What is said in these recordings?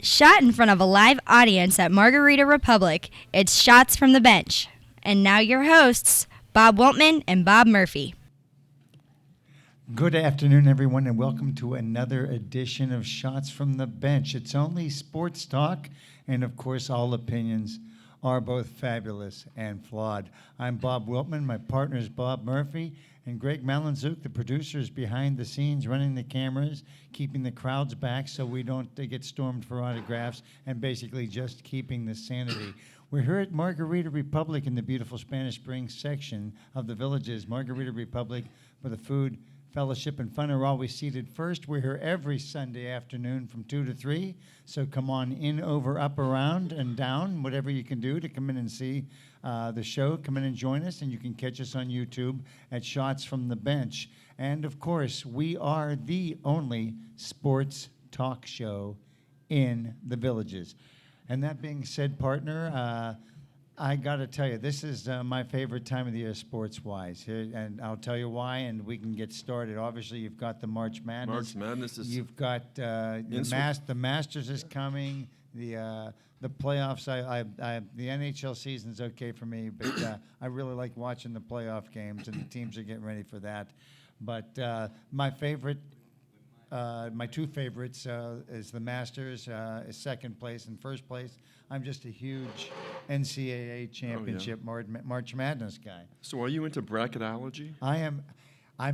Shot in front of a live audience at Margarita Republic, it's Shots from the Bench. And now your hosts, Bob Wiltman and Bob Murphy. Good afternoon, everyone, and welcome to another edition of Shots from the Bench. It's only sports talk, and of course, all opinions are both fabulous and flawed. I'm Bob Wiltman, my partner is Bob Murphy, and Greg Malinzuk, the producer, is behind the scenes, running the cameras, keeping the crowds back so we don't get stormed for autographs, and basically just keeping the sanity. We're here at Margarita Republic in the beautiful Spanish Springs section of the Villages. Margarita Republic, where the food, fellowship, and fun are always seated first. We're here every Sunday afternoon from 2 to 3. So come on in, over, up, around, and down, whatever you can do to come in and see the show. Come in and join us, and you can catch us on YouTube at Shots from the Bench. And, of course, we are the only sports talk show in the Villages. And that being said, partner, I got to tell you, this is my favorite time of the year sports-wise, and I'll tell you why, and we can get started. Obviously, you've got the March Madness. March Madness is... You've got the Masters is coming. The playoffs. The NHL season's okay for me, but I really like watching the playoff games, and the teams are getting ready for that. But my favorite. My two favorites is the Masters, is second place, and first place. I'm just a huge NCAA championship March Madness guy. So are you into bracketology? I'm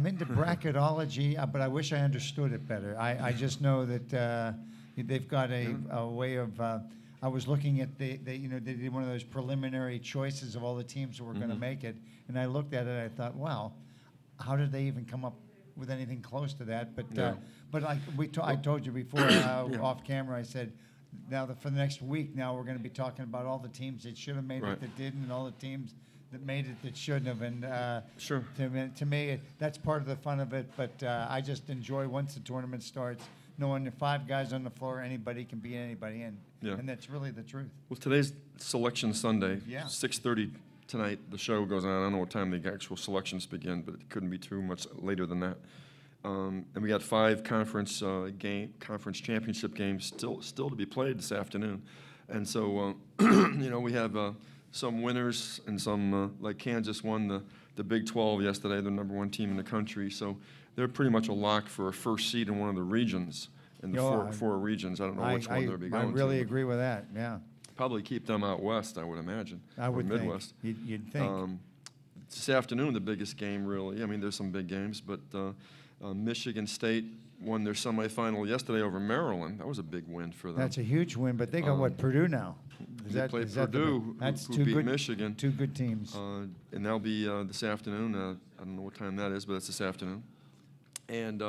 into bracketology, but I wish I understood it better. I just know that they've got a way of. I was looking at they did one of those preliminary choices of all the teams that were going to make it, and I looked at it. I thought, wow, how did they even come up with anything close to that? But like I told you before off camera, I said, now for the next week, now we're going to be talking about all the teams that should have made it that didn't, and all the teams that made it that shouldn't have. And sure. To me, that's part of the fun of it. But I just enjoy once the tournament starts, knowing the 5 guys on the floor, anybody can beat anybody, and that's really the truth. Well, today's Selection Sunday, Yeah. 6:30 tonight. The show goes on. I don't know what time the actual selections begin, but it couldn't be too much later than that. And we got 5 conference championship games still to be played this afternoon, and so we have some winners and some like Kansas won the Big 12 yesterday, the number 1 team in the country. So they're pretty much a lock for a first seed in one of the regions in the four regions. I don't know which one they'll be going to. I really agree with that. Yeah. Probably keep them out west, I would imagine. I would think. Midwest. You'd think. This afternoon, the biggest game, really. I mean, there's some big games, but Michigan State won their semifinal yesterday over Maryland. That was a big win for them. That's a huge win, but they got Purdue now. They played Purdue, who beat Michigan. 2 good teams. And that'll be this afternoon. I don't know what time that is, but it's this afternoon. And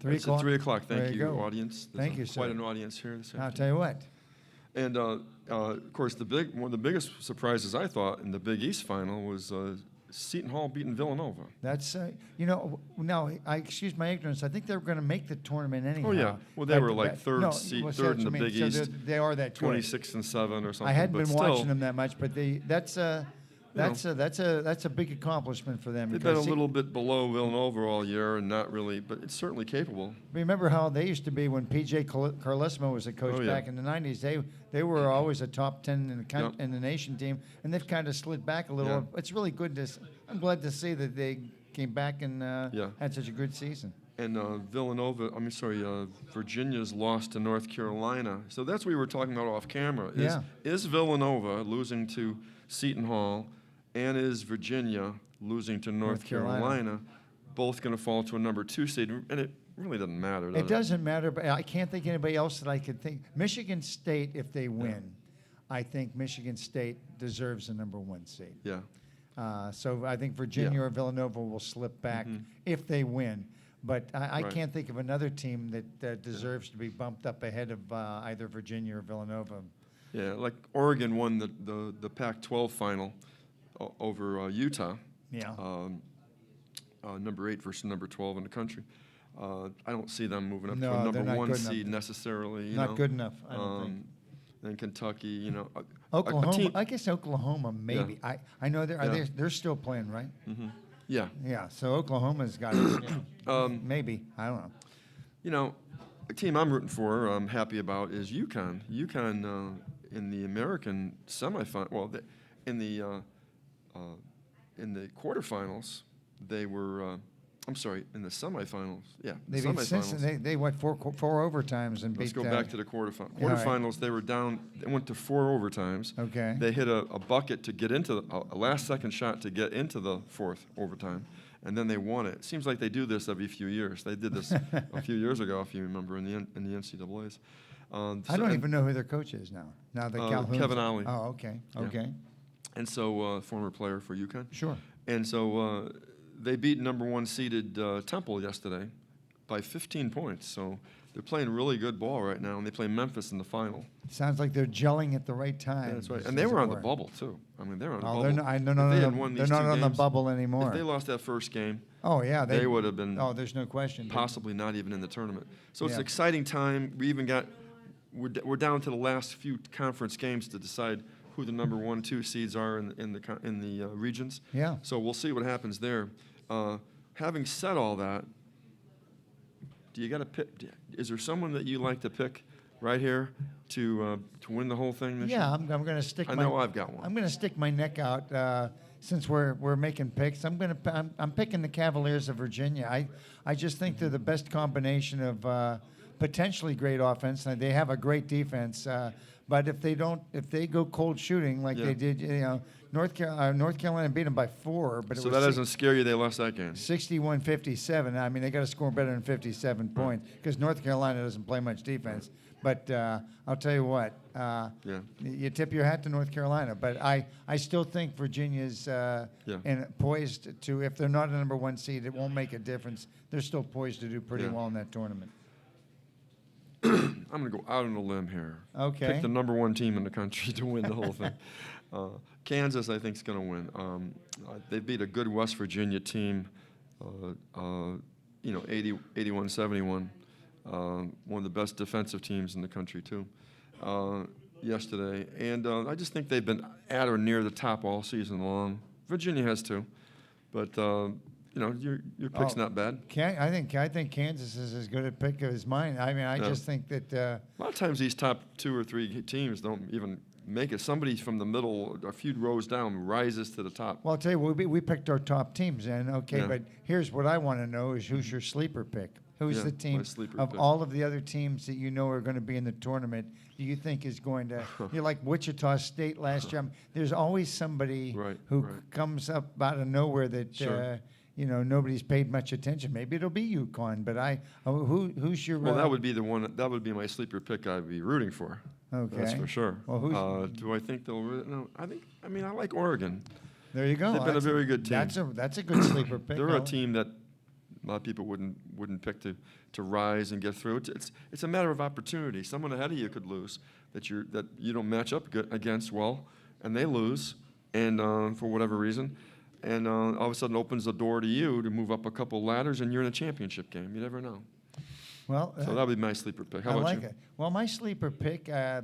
3 it's o'clock. at 3 o'clock. Thank you, go. audience. Thank you, sir. Quite an audience here this afternoon. I'll tell you what. And of course, one of the biggest surprises I thought in the Big East final was Seton Hall beating Villanova. That's now I excuse my ignorance. I think they were going to make the tournament anyhow. Oh yeah, well they were like third in the Big East. They are that 26 and 7 or something. I hadn't been still, watching them that much, but that's a big accomplishment for them. They've been a little bit below Villanova all year, and not really, but it's certainly capable. Remember how they used to be when P.J. Carlesimo was a coach back in the 90s? They were always a top 10 in the nation team, and they've kind of slid back a little. Yeah. It's really good I'm glad to see that they came back and had such a good season. And Virginia's lost to North Carolina. So that's what we were talking about off camera. Is Villanova losing to Seton Hall, and is Virginia losing to North Carolina both going to fall to a number 2 seed? And it really doesn't matter, does it? It doesn't matter, but I can't think of anybody else that I could think. Michigan State, if they win, I think Michigan State deserves the number 1 seed. Yeah. So I think Virginia or Villanova will slip back if they win. But I can't think of another team that deserves to be bumped up ahead of either Virginia or Villanova. Yeah, like Oregon won the Pac-12 final over Utah. Yeah. Number 8 versus number 12 in the country. I don't see them moving up to No, a they're number not 1 good seed enough. necessarily. Not good enough, I don't think. Then Kentucky, Oklahoma, I guess Oklahoma maybe. I know they're still playing, right? Yeah. Yeah. So Oklahoma's got it. Maybe, I don't know. the team I'm rooting for, I'm happy about, is UConn. UConn in the American semifinal, well, in the quarterfinals, they were. I'm sorry, in the semifinals. Yeah, the They beat semifinals. Cincinnati. They went four overtimes and Let's beat. go back to the quarterfinals. Yeah, all right. Quarterfinals, they were down. They went to 4 overtimes. Okay. They hit a bucket to get into a last-second shot to get into the 4th overtime, and then they won it. It seems like they do this every few years. They did this a few years ago, if you remember, in the NCAA's. I don't even know who their coach is now. Now that Calhoun. Kevin Ollie. Oh, okay. Yeah. Okay. And so, former player for UConn. Sure. And so they beat number 1 seeded Temple yesterday by 15 points. So they're playing really good ball right now, and they play Memphis in the final. Sounds like they're gelling at the right time. Yeah, that's right. as- And they as were it on the were. bubble too. I mean, they're on the Oh, bubble. they're not. No, If they had no. won They're these not 2 on the games, bubble If anymore. they lost that first game, Oh yeah, they would have been. Oh, there's no question. Possibly not even in the tournament. So it's Yeah. an exciting time. We even got. We're down to the last few conference games to decide who the number 1, 2 seeds are in the regions. Yeah. So we'll see what happens there. Having said all that, do you got to pick? Is there someone that you like to pick right here to win the whole thing this year? Yeah, I'm going to stick. I know I've got one. I'm going to stick my neck out since we're making picks. I'm picking the Cavaliers of Virginia. I just think they're the best combination of potentially great offense. And they have a great defense. But if they go cold shooting like Yeah. they did, North Carolina beat them by 4. But it So was that doesn't scare you? They lost that game. 61-57. I mean, they got to score better than 57 points because North Carolina doesn't play much defense. But I'll tell you what, you tip your hat to North Carolina. But I still think Virginia's poised to, if they're not a number 1 seed, it won't make a difference. They're still poised to do pretty well in that tournament. I'm going to go out on a limb here. Okay. Pick the number 1 team in the country to win the whole thing. Kansas, I think, is going to win. They beat a good West Virginia team, 81-71. One of the best defensive teams in the country, too, yesterday. And I just think they've been at or near the top all season long. Virginia has, too. But, your pick's not bad. I think Kansas is as good a pick as mine. I mean, I just think that A lot of times these top 2 or 3 teams don't even make it. Somebody from the middle, a few rows down, rises to the top. Well, I'll tell you, we picked our top teams, and Yeah. but here's what I want to know is who's your sleeper pick? Who's Yeah, the team my sleeper of pick. all of the other teams that you know are going to be in the tournament? Do you think is going to? You're like Wichita State last year. There's always somebody Right, who right. comes up out of nowhere that Sure. nobody's paid much attention. Maybe it'll be UConn, but who's your? Well, that would be the one. That would be my sleeper pick. I'd be rooting for. Okay. That's for sure. Well, who's- do I think they'll? No, I mean, I like Oregon. There you go. They've been a That's very good team. That's a good sleeper pick. They're a team that a lot of people wouldn't pick to rise and get through. It's a matter of opportunity. Someone ahead of you could lose that you don't match up against well, and they lose, and for whatever reason, and all of a sudden opens the door to you to move up a couple ladders, and you're in a championship game. You never know. Well, So that would be my sleeper pick. How I about like you? it. Well, my sleeper pick, I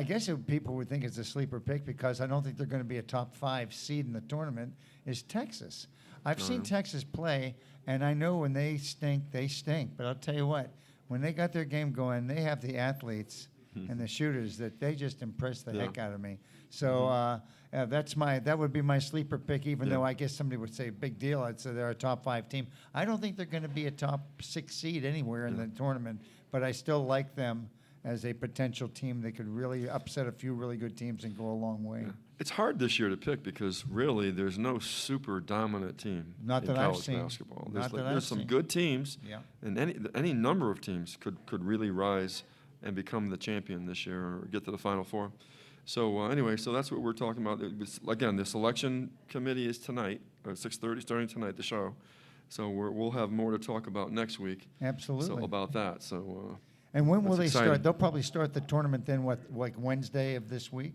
guess people would think it's a sleeper pick because I don't think they're going to be a top 5 seed in the tournament, is Texas. I've seen Texas play, and I know when they stink, they stink. But I'll tell you what, when they got their game going, they have the athletes and the shooters that they just impress the heck out of me. So that would be my sleeper pick, even though I guess somebody would say big deal. I'd say they're a top 5 team. I don't think they're going to be a top 6 seed anywhere in the tournament, but I still like them as a potential team that could really upset a few really good teams and go a long way. It's hard this year to pick because really there's no super dominant team Not in that I've college seen. basketball. Not that There's I've some seen. good teams, Yeah. and any number of teams could really rise and become the champion this year or get to the Final Four. So anyway, so that's what we're talking about. Again, the selection committee is tonight, 6:30, starting tonight, the show. So we'll have more to talk about next week. Absolutely. So about that. So And when will That's they exciting. start? They'll probably start the tournament then, like Wednesday of this week?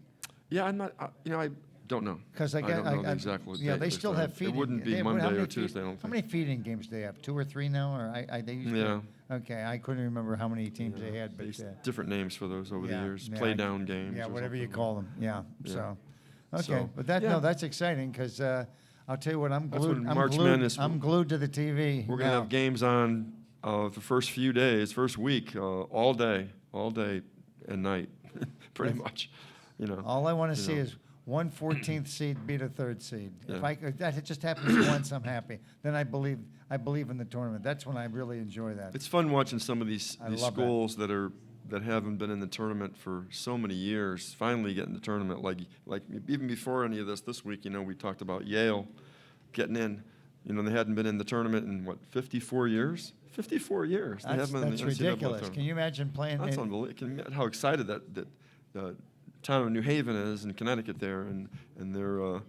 yeah, I'm not. I don't know. Because I don't know the exact date they they still start. have feeding. It wouldn't be how Monday many or Tuesday, I don't How think. many feeding games do they have? 2 or 3 now, or they used to? Yeah. Okay, I couldn't remember how many teams they had, but These different names for those over the years. yeah, Play down games. yeah, or whatever you something. call them. Yeah. Yeah. So, okay, So, but yeah. that's exciting because I'll tell you what, I'm That's glued. when I'm March glued. Madness- I'm glued to the TV. We're gonna now. have games on The first few days, first week, all day and night, pretty much. You know. All I want to you see know. is one 14th seed beat a 3rd seed. Yeah. If that just happens once, I'm happy. Then I believe in the tournament. That's when I really enjoy that. It's fun watching some of these I love that. schools that haven't been in the tournament for so many years finally get in the tournament. Like even before any of this week, you know, we talked about Yale getting in. You know, they hadn't been in the tournament in, 54 years? 54 years. They haven't been in That's the NCAA ridiculous. tournament. Can you imagine playing? That's unbelievable. Can you imagine how excited that the town of New Haven is in Connecticut there, and they're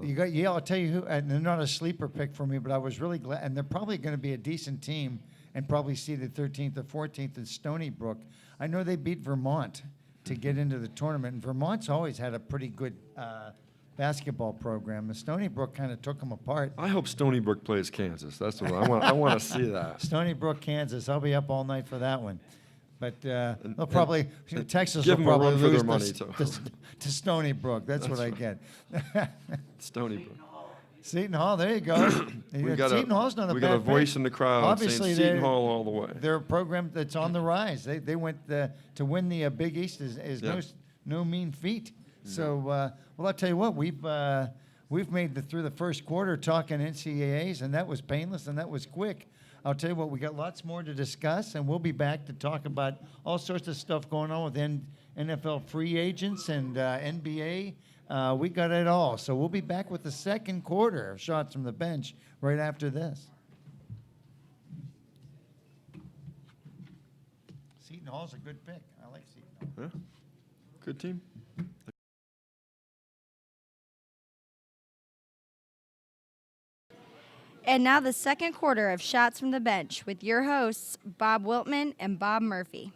You got Yale. I'll tell you who, and they're not a sleeper pick for me, but I was really glad. And they're probably going to be a decent team and probably seeded 13th or 14th in Stony Brook. I know they beat Vermont to get into the tournament, and Vermont's always had a pretty good basketball program. And Stony Brook kind of took them apart. I hope Stony Brook plays Kansas. That's what I want. I want to see that. Stony Brook, Kansas. I'll be up all night for that one. But they'll probably Texas give will them a probably run for their lose money, to Stony Brook. That's what I get. Stony Brook. Seton Hall, there you go. Seton Hall's not a we bad got a voice pick. in the crowd Obviously, saying Seton Hall all the way. They're a program that's on the rise. They went to win the Big East is Yeah. no mean feat. So, well, I'll tell you what, we've made it through the first quarter talking NCAAs, and that was painless and that was quick. I'll tell you what, we got lots more to discuss, and we'll be back to talk about all sorts of stuff going on with NFL free agents and NBA. We got it all. So we'll be back with the second quarter of Shots from the Bench right after this. Seton Hall's a good pick. I like Seton Hall. Yeah. Good team. And now the second quarter of Shots from the Bench with your hosts, Bob Wiltman and Bob Murphy.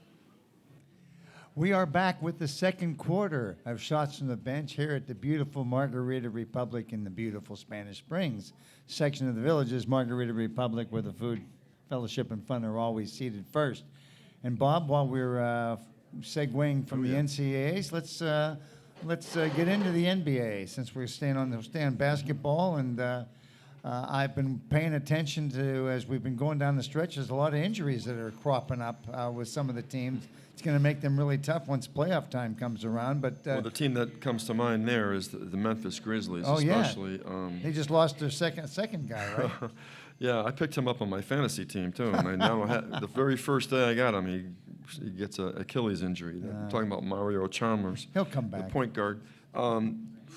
We are back with the second quarter of Shots from the Bench here at the beautiful Margarita Republic in the beautiful Spanish Springs section of the Villages, Margarita Republic, where the food, fellowship, and fun are always seated first. And Bob, while we're segueing from the NCAAs, let's get into the NBA since we're staying on basketball. And I've been paying attention to, as we've been going down the stretch, there's a lot of injuries that are cropping up with some of the teams. It's going to make them really tough once playoff time comes around. But Well, the team that comes to mind there is the Memphis Grizzlies, Oh, yeah. especially. they just lost their second guy, right? Yeah, I picked him up on my fantasy team too, and I now the very first day I got him, he gets an Achilles injury. I'm talking about Mario Chalmers, He'll come the back. point guard.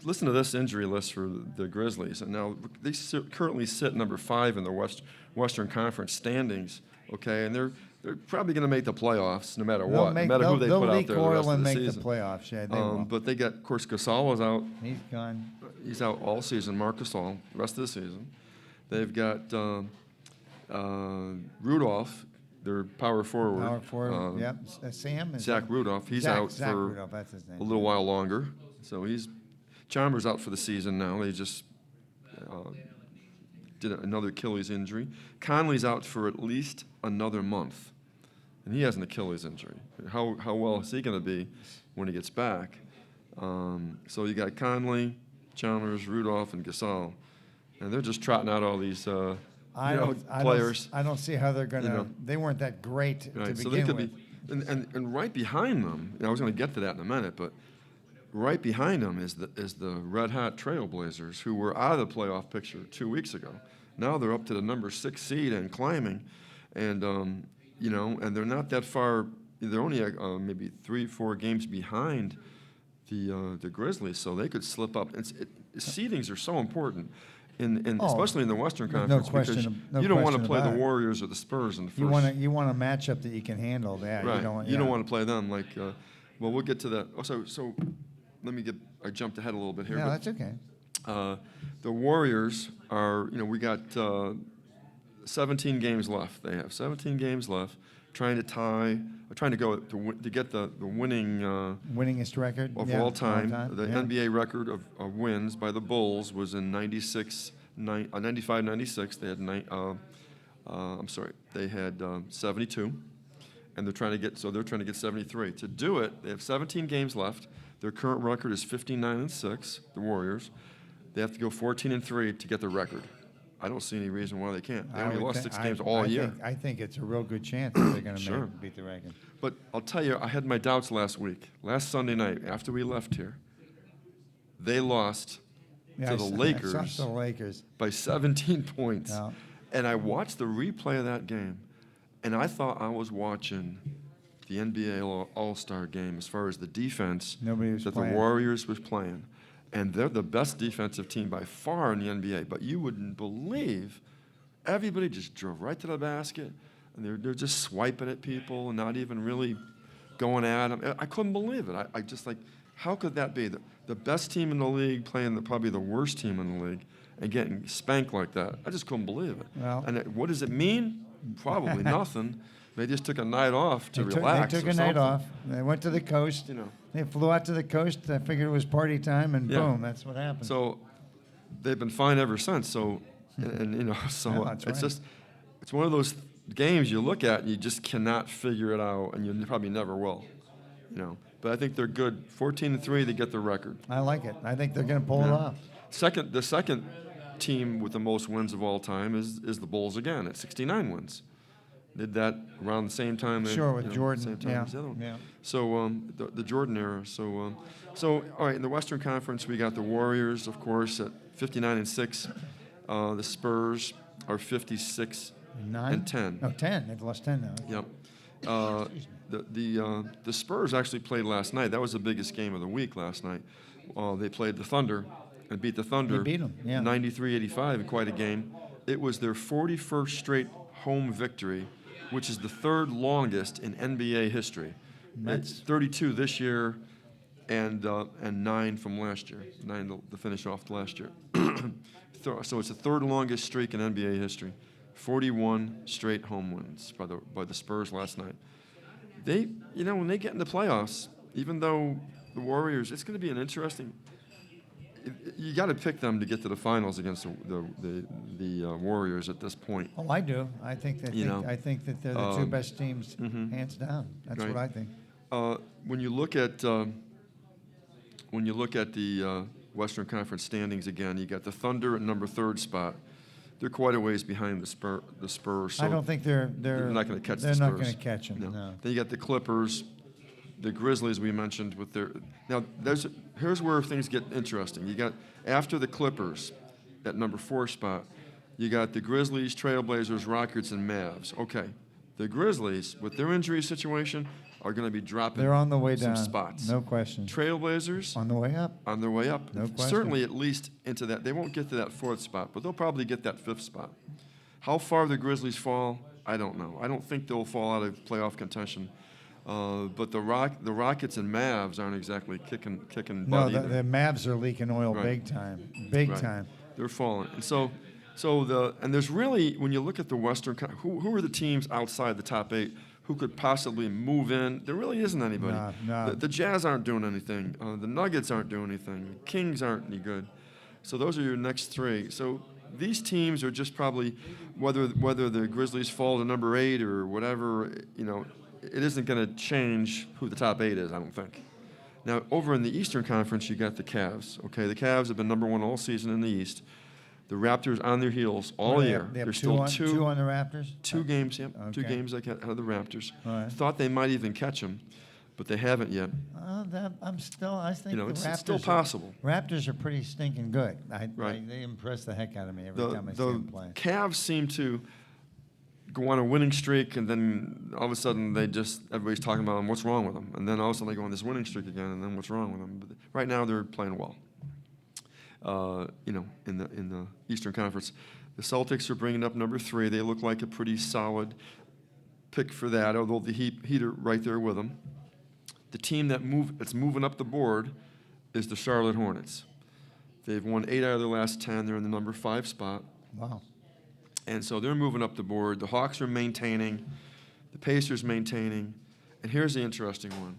Listen to this injury list for the Grizzlies, and now they currently sit number 5 in the Western Conference standings. Okay, and they're probably going to make the playoffs no matter what, no matter who they put out there the rest of the season. The playoffs, yeah, they will. But they got, of course, Gasol is out. He's gone. He's out all season. Marc Gasol, the rest of the season. They've got Rudolph, their power forward. Power forward, yep. Sam? Is Zach that- Rudolph. He's Zach- out Zach for Rudolph, that's his name. a little while longer. So Chalmers out for the season now. They just did another Achilles injury. Conley's out for at least another month, and he has an Achilles injury. How well is he going to be when he gets back? So you got Conley, Chalmers, Rudolph, and Gasol, and they're just trotting out all these players. I don't see how they're going to. You know. They weren't that great to Right, begin so they could with. be, and right behind them. I was going to get to that in a minute, but right behind them is the red hot Trailblazers, who were out of the playoff picture 2 weeks ago. Now they're up to the number 6 seed and climbing, and and they're not that far. They're only maybe 3-4 games behind the Grizzlies, so they could slip up. Seedings are so important. Especially in the Western no Conference, question- because no you don't want to question play the about it. Warriors or the Spurs in the first. You want a matchup that you can handle. That Right. You don't want to play them like. Well, we'll get to that. Oh, so let me I jumped ahead a little bit here. No, but, that's okay. the Warriors are. We got 17 games left. They have 17 games left, trying to go to get the winning. Winningest record Of all time. The NBA record of wins by the Bulls was in 95-96. They had 72, and they're trying to get 73. To do it, they have 17 games left. Their current record is 59-6. The Warriors. They have to go 14-3 to get the record. I don't see any reason why they can't. They I only would lost thi- 6 I- games all I year. think- I think it's a real good chance that they're going to Sure. beat the Dragons. But I'll tell you, I had my doubts last week. Last Sunday night, after we left here, they lost Yeah, to the I Lakers saw the Lakers. by 17 points. Yeah. And I watched the replay of that game, and I thought I was watching the NBA All-Star game as far as the defense Nobody was that playing. the Warriors was playing. And they're the best defensive team by far in the NBA. But you wouldn't believe everybody just drove right to the basket, and they're just swiping at people and not even really going at them. I couldn't believe it. I just like, how could that be? The best team in the league playing probably the worst team in the league and getting spanked like that. I just couldn't believe it. Well- And what does it mean? Probably nothing. They just took a night off to They relax. took or a night something. off. They went to the coast. You know. They flew out to the coast. I figured it was party time, and Yeah. boom, that's what happened. So they've been fine ever since. So, and you know, so Yeah, that's it's right. just, it's one of those games you look at and you just cannot figure it out, and you probably never will. You know, but I think they're good. 14-3, they get the record. I like it. I think they're going to pull it Yeah. off. The second team with the most wins of all time is the Bulls again at 69 wins. Did that around the same time. Sure, with Jordan. Same time Yeah, as the other one. yeah. So the Jordan era. So all right. In the Western Conference, we got the Warriors, of course, at 59-6. The Spurs are 56 9? and 10. No, 10. They've lost 10 now. Yep. The Spurs actually played last night. That was the biggest game of the week last night. They played the Thunder and beat the Thunder. They beat 'em, yeah. 93-85 in quite a game. It was their 41st straight home victory, which is the third longest in NBA history. It's 32 this year and 9 from last year, 9 to finish off last year. So it's the third longest streak in NBA history. 41 straight home wins by the Spurs last night. They, when they get in the playoffs, even though the Warriors, it's going to be an interesting. You got to pick them to get to the finals against the Warriors at this point. Oh, I do. I think that I think that they're the two best teams, hands down. That's Right. what I think. When you look at the Western Conference standings again, you got the Thunder at number 3rd spot. They're quite a ways behind the Spurs. So I don't think they're not going to catch they're the Spurs. not going to catch them. No. Then you got the Clippers, the Grizzlies we mentioned with their. Now here's where things get interesting. You got after the Clippers at number 4 spot, you got the Grizzlies, Trailblazers, Rockets, and Mavs. Okay, the Grizzlies with their injury situation are going to be dropping. They're on the way some down. spots. No question. Trailblazers On the way up. on their way up. No question. Certainly at least into that. They won't get to that 4th spot, but they'll probably get that 5th spot. How far the Grizzlies fall, I don't know. I don't think they'll fall out of playoff contention. But the Rockets and Mavs aren't exactly kicking No, butt the either. Mavs are leaking oil Right. big time. Big Right. time. They're falling. And and there's really, when you look at the Western, who are the teams outside the top 8 who could possibly move in? There really isn't anybody. No. The Jazz aren't doing anything. The Nuggets aren't doing anything. The Kings aren't any good. So those are your next 3. So these teams are just probably, whether the Grizzlies fall to number 8 or whatever, it isn't going to change who the top 8 is, I don't think. Now, over in the Eastern Conference, you got the Cavs. Okay, the Cavs have been number 1 all season in the East. The Raptors on their heels all What do they year. have? They have They're two still on, two on the Raptors? 2 games, yep. 2 Okay. games ahead of the Raptors. All right. Thought they might even catch them, but they haven't yet. I think the It's Raptors still possible. Raptors are pretty stinking good. Right. They impress the heck out of me every The, time I see them the play. Cavs seem to go on a winning streak, and then all of a sudden everybody's talking about them, what's wrong with them? And then all of a sudden they go on this winning streak again, and then what's wrong with them? But right now they're playing well. In the Eastern Conference, the Celtics are bringing up number 3. They look like a pretty solid pick for that, although the Heat are right there with them. The team that's moving up the board is the Charlotte Hornets. They've won 8 out of their last 10. They're in the number 5 spot. Wow. And so they're moving up the board. The Hawks are maintaining. The Pacers maintaining. And here's the interesting one.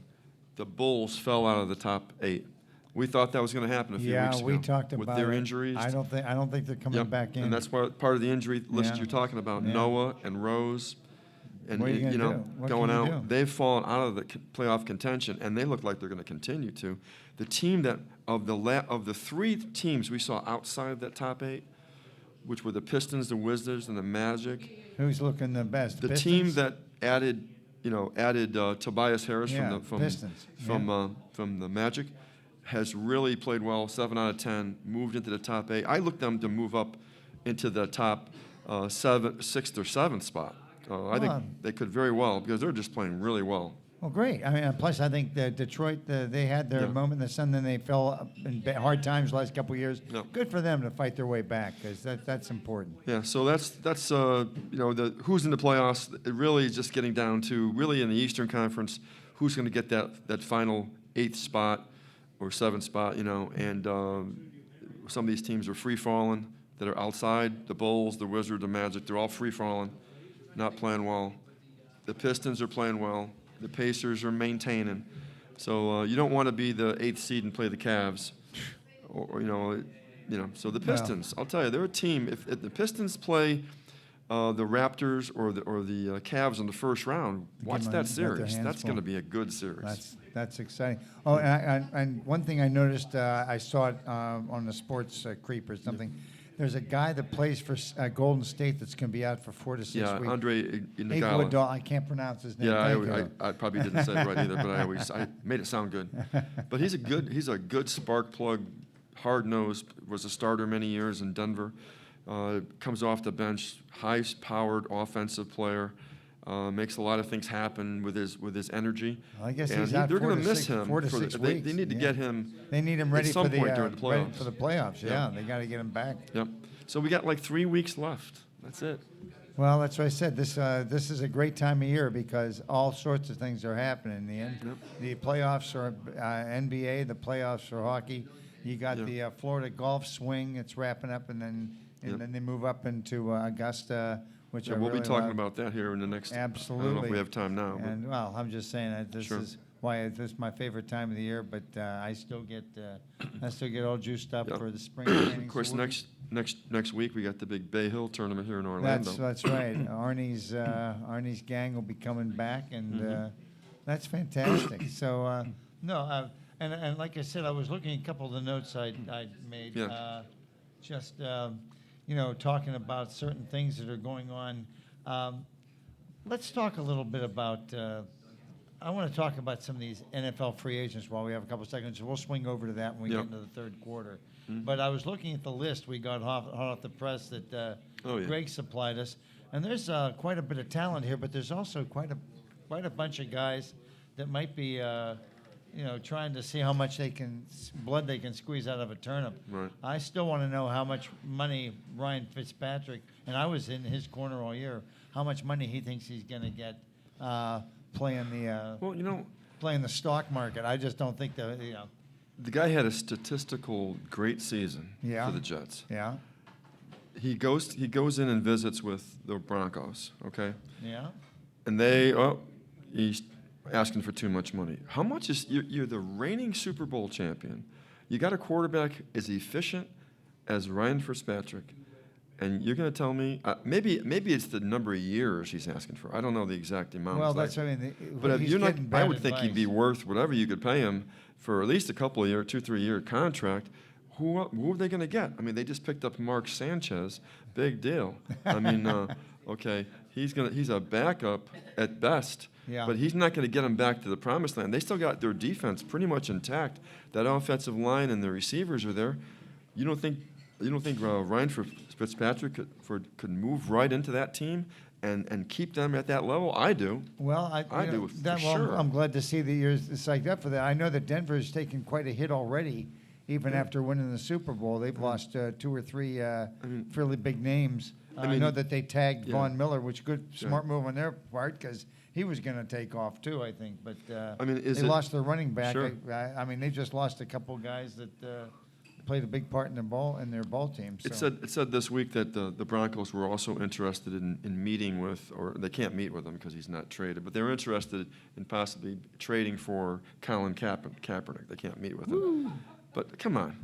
The Bulls fell out of the top 8. We thought that was going to happen a few weeks ago. We talked about with their it. injuries. I don't think they're coming Yep. back in. And that's part of the injury list Yeah. you're talking about. Yeah. Noah and Rose. And What are you gonna do? What going can you out, do? they've fallen out of the playoff contention, and they look like they're going to continue to. The team of the 3 teams we saw outside that top 8 which were the Pistons, the Wizards, and the Magic. Who's looking the best? The Pistons? team that added Tobias Harris Yeah, from Pistons. the Magic has really played well. 7 out of 10, moved into the top 8. I looked them to move up into the top 6th or 7th spot. I think they could very well because they're just playing really well. Well, great. I mean, plus I think that Detroit, they had their moment in the sun, then they fell in hard times the last couple of years. Yep. Good for them to fight their way back because that's important. Yeah, so that's the who's in the playoffs. It really is just getting down to really in the Eastern Conference, who's going to get that final 8th spot or 7th spot, and some of these teams are free falling that are outside. The Bulls, the Wizards, the Magic, they're all free falling, not playing well. The Pistons are playing well. The Pacers are maintaining. So you don't want to be the 8th seed and play the Cavs, So the Pistons, I'll tell you, they're a team. If the Pistons play the Raptors or the Cavs in the first round, watch that series. That's going to be a good series. That's exciting. Oh, and one thing I noticed, I saw it on the Sports Creep or something. There's a guy that plays for Golden State that's going to be out for 4 to 6 weeks. Yeah, Andre Iguodala. I can't pronounce his name. Yeah, I probably didn't say it right either, but I made it sound good. But he's a good spark plug, hard-nosed, was a starter many years in Denver. Comes off the bench, high-powered offensive player. Makes a lot of things happen with his energy. Well, I guess and he's out they're 4 going to to miss 6 him. 4 to 6 weeks. They need to get him. They need him ready at some for the point during the playoffs. ready for the playoffs. Yeah, they got to get him back. Yep. So we got like 3 weeks left. That's it. Well, that's what I said. This is a great time of year because all sorts of things are happening in the end. Yep. The playoffs are NBA. The playoffs are hockey. You got the Florida golf swing. It's wrapping up, and then they move up into Augusta, which I we'll really be talking love. about that here in the next. Absolutely. I don't know if we have time now. And well, I'm just saying that this Sure. is why this is my favorite time of the year. But I still get all juiced up Yep. for the spring training. Of course, So we'll next week we got the big Bay Hill tournament here in Orlando. That's right. Arnie's gang will be coming back, and that's fantastic. So and like I said, I was looking at a couple of the notes I made. Yeah. Talking about certain things that are going on. Let's talk a little bit about. I want to talk about some of these NFL free agents while we have a couple of seconds. So we'll swing over to that when we get into the third quarter. But I was looking at the list we got hot off the press that Greg supplied us, and there's quite a bit of talent here, but there's also quite a bunch of guys that might be trying to see how much blood they can squeeze out of a turnip. Right. I still want to know how much money Ryan Fitzpatrick, and I was in his corner all year, how much money he thinks he's going to get playing the stock market. I just don't think that The guy had a statistical great season for the Jets. Yeah. He goes in and visits with the Broncos, okay? Yeah. And he's asking for too much money. How much is you're the reigning Super Bowl champion? You got a quarterback as efficient as Ryan Fitzpatrick, and you're going to tell me maybe it's the number of years he's asking for. I don't know the exact amount. Well, that's what I mean. But if he's you're not, getting bad I would think he'd be advice. worth whatever you could pay him for at least a couple of 2-3 year contract. Who are they going to get? I mean, they just picked up Mark Sanchez. Big deal. I mean, okay, he's a backup at best. Yeah. But he's not going to get them back to the promised land. They still got their defense pretty much intact. That offensive line and the receivers are there. You don't think Ryan Fitzpatrick could move right into that team and keep them at that level? I do. Well, I do for sure. I'm glad to see that you're psyched up for that. I know that Denver's taken quite a hit already, even after winning the Super Bowl. They've lost 2 or 3 fairly big names. I know that they tagged Von Miller, which smart move on their part because he was going to take off too, I think. But they lost their running back. Sure. I mean, they just lost a couple guys that played a big part in their ball team. So. It said this week that the Broncos were also interested in meeting with, or they can't meet with him because he's not traded, but they're interested in possibly trading for Colin Kaepernick. They can't meet with him. But come on,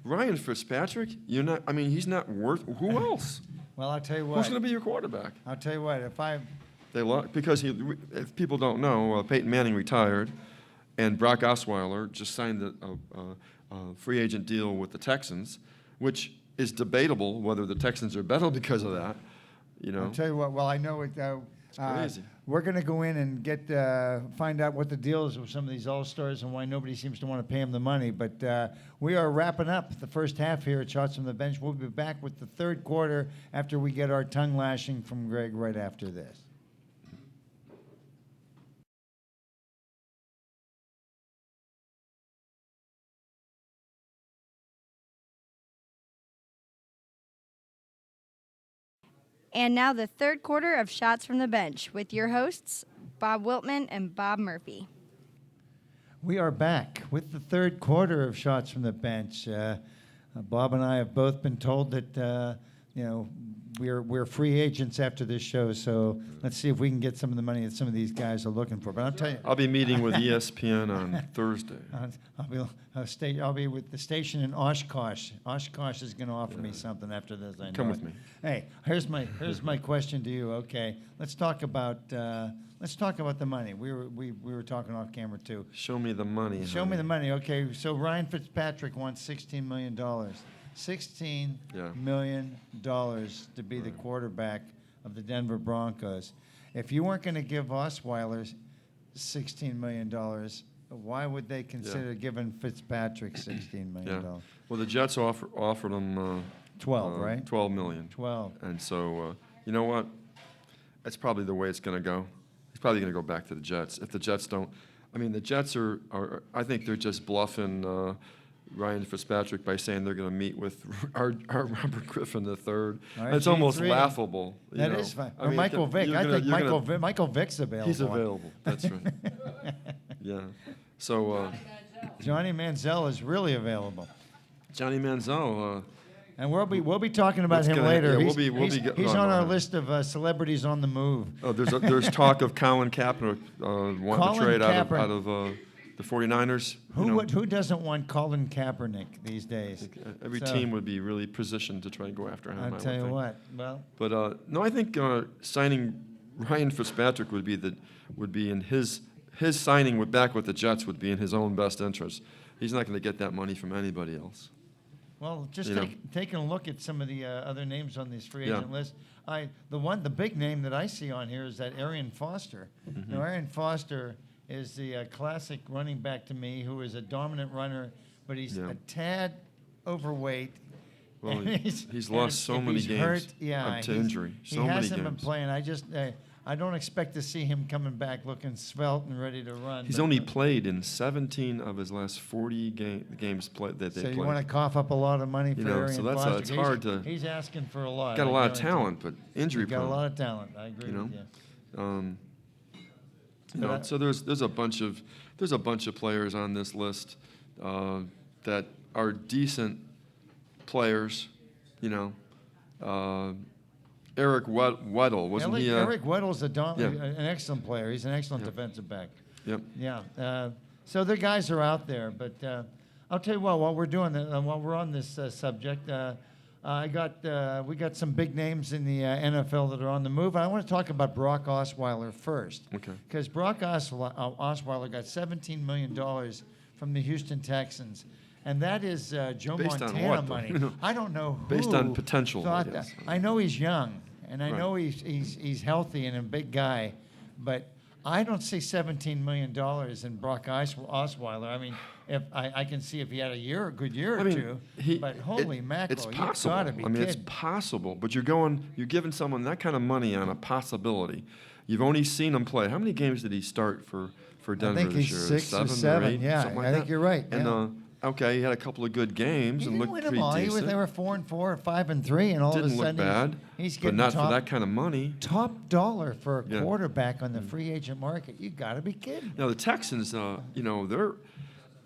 Ryan Fitzpatrick, he's not worth. Who else? Well, I'll tell you what. Who's going to be your quarterback? I'll tell you what. Because if people don't know, Peyton Manning retired, and Brock Osweiler just signed a free agent deal with the Texans, which is debatable whether the Texans are better because of that. You know, I'll tell you what. Well, I know it. crazy. We're going to go in and find out what the deal is with some of these All-Stars and why nobody seems to want to pay them the money. But we are wrapping up the first half here at Shots from the Bench. We'll be back with the third quarter after we get our tongue lashing from Greg right after this. And now the third quarter of Shots from the Bench with your hosts, Bob Wiltman and Bob Murphy. We are back with the third quarter of Shots from the Bench. Bob and I have both been told that we're free agents after this show, so let's see if we can get some of the money that some of these guys are looking for. But I'll tell you, I'll be meeting with ESPN on Thursday. I'll be with the station in Oshkosh. Oshkosh is going to offer me something after this. I know Come with it. me. Hey, here's my question to you. Okay, let's talk about the money. We were talking off camera too. Show me the money. Show me the money. Okay, so Ryan Fitzpatrick wants $16 million. $16 million to be the quarterback of the Denver Broncos. If you weren't going to give Osweiler $16 million, why would they consider giving Fitzpatrick $16 million? Yeah. Well, the Jets offered him 12, right? $12 million. 12. And so, you know what? That's probably the way it's going to go. He's probably going to go back to the Jets. If the Jets don't, I mean, the Jets are I think they're just bluffing Ryan Fitzpatrick by saying they're going to meet with our Robert Griffin III. It's almost laughable. That is fine. Or Michael Vick. I think Michael Vick's available. He's available. That's right. Yeah. So Johnny Manziel is really available. Johnny Manziel. And we'll be talking about him later. Yeah, he's on our list of celebrities on the move. Oh, there's talk of Colin Kaepernick wanting to trade out of the 49ers. Who doesn't want Colin Kaepernick these days? Every team would be really positioned to try and go after him. I'll tell you what. Well, but no, I think signing Ryan Fitzpatrick would be in his signing back with the Jets would be in his own best interest. He's not going to get that money from anybody else. Well, just taking a look at some of the other names on this free agent list, the big name that I see on here is that Arian Foster. Mm-hmm. Now, Arian Foster is the classic running back to me, who is a dominant runner, but he's a tad overweight. Well, he's lost so many games to injury. He hasn't been playing. I don't expect to see him coming back looking svelte and ready to run. He's only played in 17 of his last 40 games that they played. So you want to cough up a lot of money for Arian so that's Foster? It's hard to. He's asking for a lot. Got a lot of talent, but injury prone. Got a lot of talent. I agree with you. So there's a bunch of players on this list that are decent players. Eric Weddle, wasn't he? Eric Weddle's an excellent player. He's an excellent defensive back. Yep. Yeah. So the guys are out there, but I'll tell you what. While we're doing that, while we're on this subject, we got some big names in the NFL that are on the move. I want to talk about Brock Osweiler first. Okay. Because Brock Osweiler got $17 million from the Houston Texans. And that is Joe Montana money. I don't know who. Based on potential. I know he's young, and I know he's healthy and a big guy, but I don't see $17 million in Brock Osweiler. I mean, if I can see if he had a good year or two, but holy mackerel, it's possible. You gotta be kidding. It's possible, but you're giving someone that kind of money on a possibility. You've only seen him play. How many games did he start for Denver I think this he's year? 6 or 7. Yeah, I think you're right. And okay, he had a couple of good games and looked pretty decent. They were 4-4 or 5-3, and all of a sudden didn't look bad. He's getting but not for that kind of money. Top dollar for a quarterback on the free agent market. You got to be kidding. Now the Texans, they're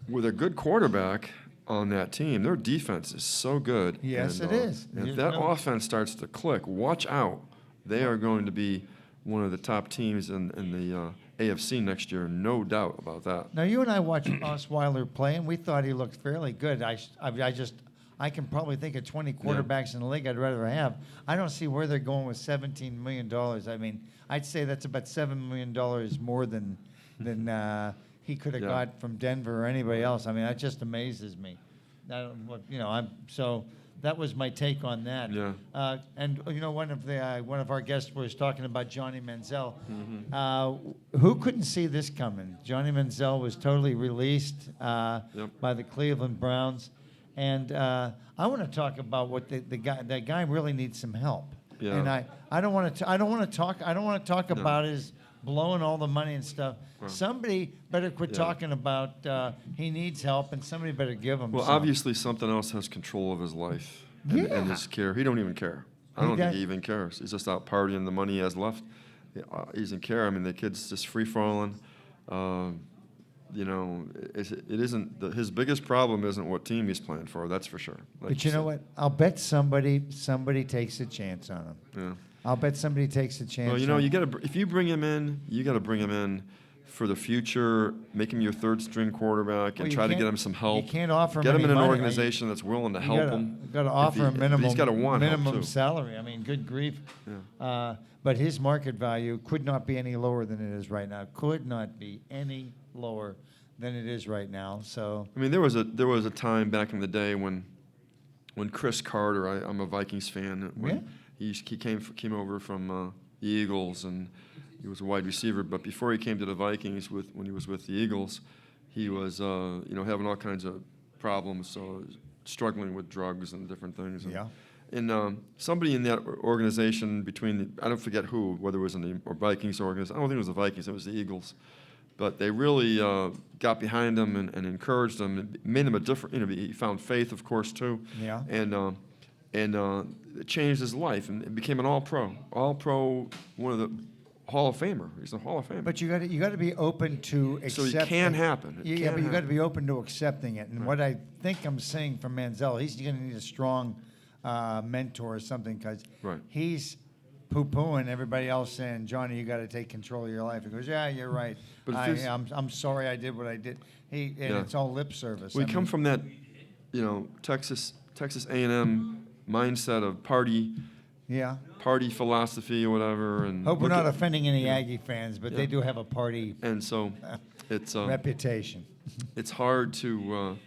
with a good quarterback on that team. Their defense is so good. Yes, it is. And if that offense starts to click, watch out. They are going to be one of the top teams in the AFC next year, no doubt about that. Now, you and I watched Osweiler play, and we thought he looked fairly good. I can probably think of 20 quarterbacks in the league I'd rather have. I don't see where they're going with $17 million. I mean, I'd say that's about $7 million more than he could have got from Denver or anybody else. I mean, that just amazes me. that was my take on that. Yeah. And one of our guests was talking about Johnny Manziel. Mm-hmm. Who couldn't see this coming? Johnny Manziel was totally released Yep. by the Cleveland Browns, and I want to talk about what that guy really needs some help. Yeah. And I don't want to talk No. about his blowing all the money and stuff. Right. Somebody better quit Yeah. talking about he needs help, and somebody better give him. Well, some. obviously something else has control of his life and Yeah. his care. He don't even care. I He don't think does- he even cares. He's just out partying the money he has left. He doesn't care. I mean, the kid's just free falling. It isn't his biggest problem isn't what team he's playing for. That's for sure. Like But you know said. what? I'll bet somebody takes a chance on him. Yeah. I'll bet somebody takes a chance. Well, on you him. got to if you bring him in, you got to bring him in for the future. Make him your third string quarterback Well, and you try to can't- get him some help. You can't offer him Get him any in an money. organization that's willing to help him. You got to If offer he- a minimum. He's got to want help, minimum too. salary. I mean, good grief. Yeah. But his market value could not be any lower than it is right now. Could not be any lower than it is right now. So I mean, there was a time back in the day when Chris Carter, I'm a Vikings fan. When he came over from the Eagles, and he was a wide receiver. But before he came to the Vikings, when he was with the Eagles, he was having all kinds of problems, struggling with drugs and different things. Yeah. And somebody in that organization I don't forget who, whether it was in the Vikings organization. I don't think it was the Vikings. It was the Eagles. But they really got behind him and encouraged him. It made him a different. He found faith, of course, too. Yeah. And it changed his life and became an All-Pro. All-Pro, one of the Hall of Famer. He's a Hall of Famer. But you got to be open to So accepting. it can happen. It Yeah, can but you got to happen. be open to accepting it. And what I think I'm saying from Manziel, he's going to need a strong mentor or something, because Right. he's poo-pooing everybody else, saying, "Johnny, you got to take control of your life." He goes, "Yeah, you're right. But if there's- I'm sorry I did what I did." And Yeah. it's all lip service. We I come mean, from that, Texas A&M mindset of party Yeah. philosophy or whatever. And Hope we're look not at- offending any Aggie fans, but they Yeah. do have a party And so it's reputation. it's hard to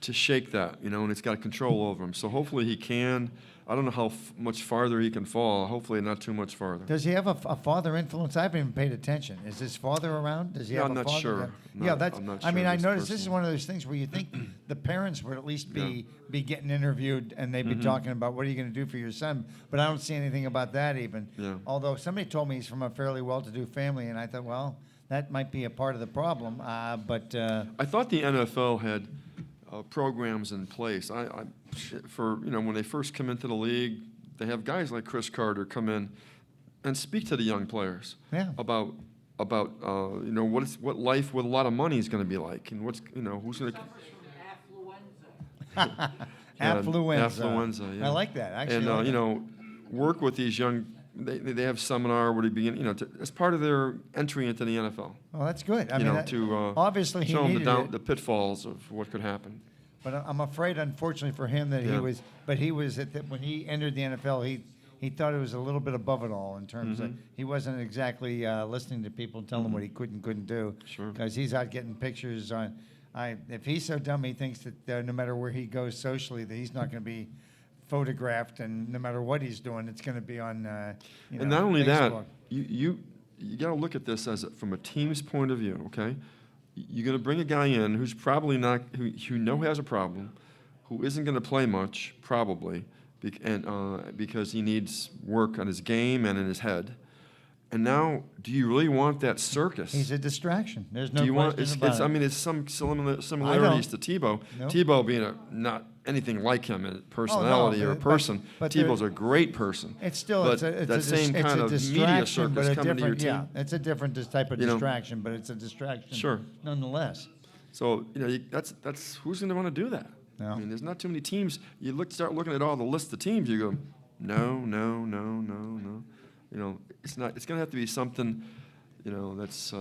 shake that, and it's got control over him. So hopefully he can. I don't know how much farther he can fall. Hopefully not too much farther. Does he have a father influence? I haven't even paid attention. Is his father around? Does he Yeah, have I'm a not father? sure. Yeah, that's. I'm not I mean, sure I this noticed this is person. one of those things where you think the parents would at least be getting interviewed and they'd Mm-hmm. be talking about what are you going to do for your son. But I don't see anything about that even. Yeah. Although somebody told me he's from a fairly well-to-do family, and I thought, well, that might be a part of the problem. But I thought the NFL had programs in place. For when they first come into the league, they have guys like Chris Carter come in and speak to the young players Yeah. about what life with a lot of money is going to be like, and who's going to affluenza. Yeah. I like that. Actually, And I like that. work with these young. They have seminar where they begin, as part of their entry into the NFL. Well, that's good. I you mean, know, that- to obviously he show them needed it. the pitfalls of what could happen. But I'm afraid, unfortunately for him, that Yeah. he was when he entered the NFL, he thought it was a little bit above it all in terms of he wasn't exactly listening to people and telling him what he could and couldn't do. Sure. Because he's out getting pictures on. If he's so dumb, he thinks that no matter where he goes socially, that he's not going to be photographed, and no matter what he's doing, it's going to be on. And not only that, Facebook. you got to look at this from a team's point of view. Okay, you're going to bring a guy in who's probably not who has a problem, who isn't going to play much probably, because he needs work on his game and in his head. And now, do you really want that circus? He's a distraction. There's no Do you want? question about it. I mean, it's some similarities to Tebow. Nope. Tebow being not anything like him in personality or a but- person. but Tebow's a great person. It's still but it's a that same kind of media distraction, but circus a coming to your different team. it's a different type of You know? distraction, but it's a distraction. Sure. Nonetheless. So that's who's going to want to do that? No. I mean, there's not too many teams. Start looking at all the list of teams. You go, no. It's not. It's going to have to be something. That's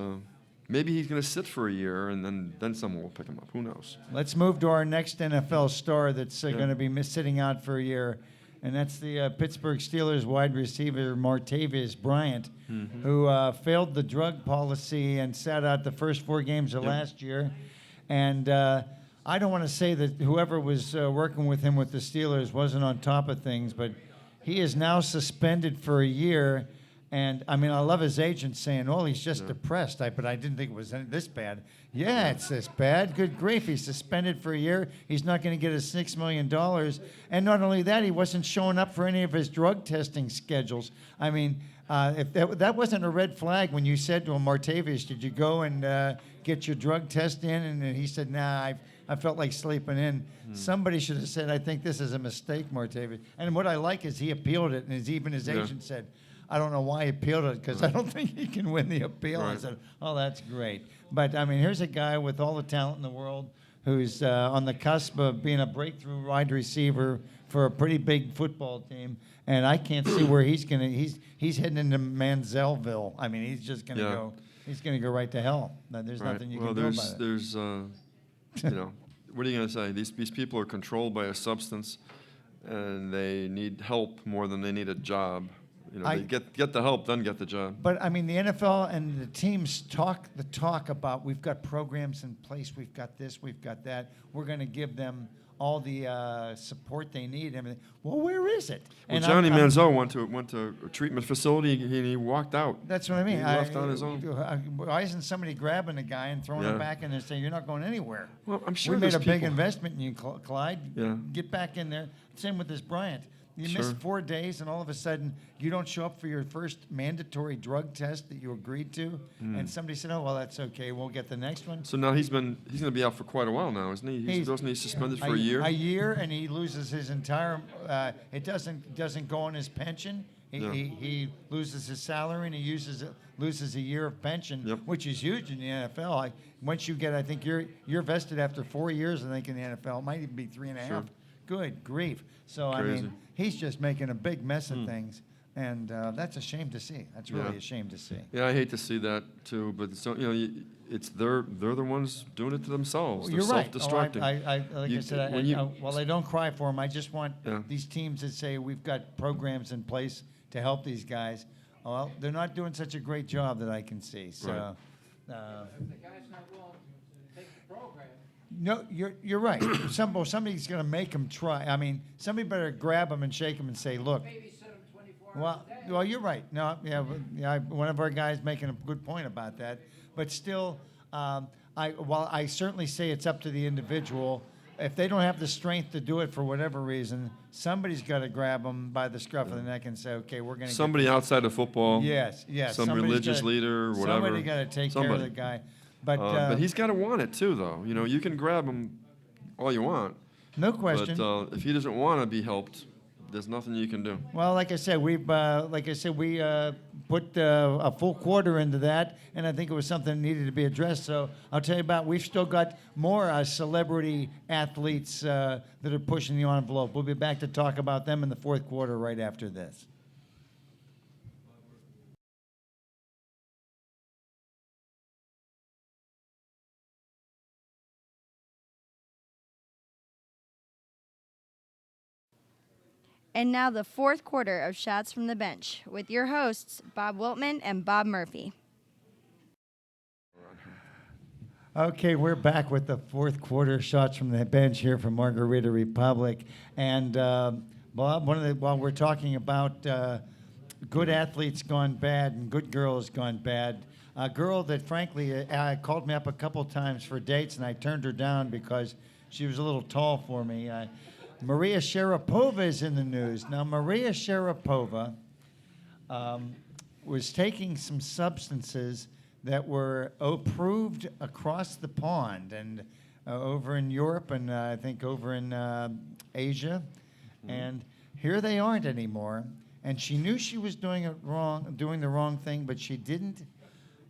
maybe he's going to sit for a year and then someone will pick him up. Who knows? Let's move to our next NFL star that's Yeah. going to be sitting out for a year, and that's the Pittsburgh Steelers wide receiver Martavis Bryant, Mm-hmm. who failed the drug policy and sat out the first 4 games of Yep. last year. And I don't want to say that whoever was working with him with the Steelers wasn't on top of things, but he is now suspended for a year. And I mean, I love his agent saying, "Oh, he's just depressed." But I didn't think it was this bad. Yeah, it's this bad. Good grief, he's suspended for a year. He's not going to get his $6 million. And not only that, he wasn't showing up for any of his drug testing schedules. I mean, if that wasn't a red flag when you said to him, Martavius, did you go and get your drug test in? And he said, nah, I felt like sleeping in. Somebody should have said, I think this is a mistake, Martavius. And what I like is he appealed it, and even his agent said, I don't know why he appealed it, because I don't think he can win the appeal. I said, oh, that's great. But, I mean, here's a guy with all the talent in the world who's on the cusp of being a breakthrough wide receiver for a pretty big football team. And I can't see where he's going to – he's heading into Manzielville. I mean, he's just going to go – he's going to go right to hell. There's nothing you can do about it. There's, you know, what are you going to say? These people are controlled by a substance, and they need help more than they need a job. You know, they get the help, then get the job. But, I mean, the NFL and the teams talk about, we've got programs in place, we've got this, we've got that. We're going to give them all the support they need and everything. Well, where is it? Well, Johnny Manziel went to a treatment facility, and he walked out. That's what I mean. He left on his own. Why isn't somebody grabbing a guy and throwing him back in and saying, you're not going anywhere? Well, I'm sure we made a big people. investment in you, Clyde. Yeah. Get back in there. Same with this Bryant. You miss 4 days, and all of a sudden, you don't show up for your first mandatory drug test that you agreed to, and somebody said, oh, well, that's okay, we'll get the next one. So now he's going to be out for quite a while now, isn't he? Wasn't he suspended for a year? A year, and he loses his entire, it doesn't go on his pension. He loses his salary, and he loses a year of pension, which is huge in the NFL. Once you get, I think you're vested after 4 years, I think, in the NFL. It might even be 3.5. Sure. Good grief. So, Crazy. I mean, he's just making a big mess of things, and that's a shame to see. That's really a shame to see. Yeah, I hate to see that too, but so, you know, it's they're the ones doing it to themselves. They're You're right. self-destructing. While I don't cry for them, I just want these teams that say we've got programs in place to help these guys. Well, they're not doing such a great job that I can see. So, Right. If the guy's not willing to take the program, no, you're right. Somebody's going to make them try. I mean, somebody better grab them and shake them and say, look. babysit him 24 hours a day. Well, you're right. No, one of our guys making a good point about that. But still, while I certainly say it's up to the individual, if they don't have the strength to do it for whatever reason, somebody's got to grab them by the scruff of the neck and say, okay, we're going to Somebody outside of football. Yes. Some religious leader or whatever. Somebody got to take care of the guy. But he's got to want it too, though. You know, you can grab him all you want. No question. But if he doesn't want to be helped, there's nothing you can do. Well, like I said, we put a full quarter into that, and I think it was something that needed to be addressed. So I'll tell you about. We've still got more celebrity athletes that are pushing the envelope. We'll be back to talk about them in the fourth quarter right after this. And now the fourth quarter of Shots from the Bench with your hosts, Bob Wiltman and Bob Murphy. Okay, we're back with the fourth quarter Shots from the Bench here from Margarita Republic. And Bob, while we're talking about good athletes gone bad and good girls gone bad, a girl that frankly called me up a couple times for dates, and I turned her down because she was a little tall for me. Maria Sharapova is in the news. Now, Maria Sharapova was taking some substances that were approved across the pond and over in Europe and I think over in Asia. And here they aren't anymore. And she knew she was doing the wrong thing, but she didn't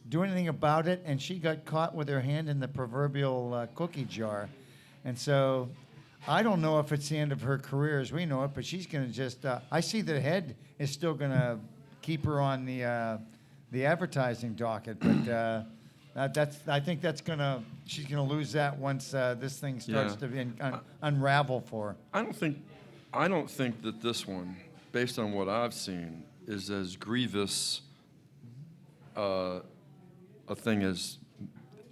do anything about it. And she got caught with her hand in the proverbial cookie jar. And so I don't know if it's the end of her career as we know it, but she's going to just. I see the head is still going to keep her on the advertising docket, but I think she's going to lose that once this thing starts to unravel for her. I don't think that this one, based on what I've seen, is as grievous a thing as,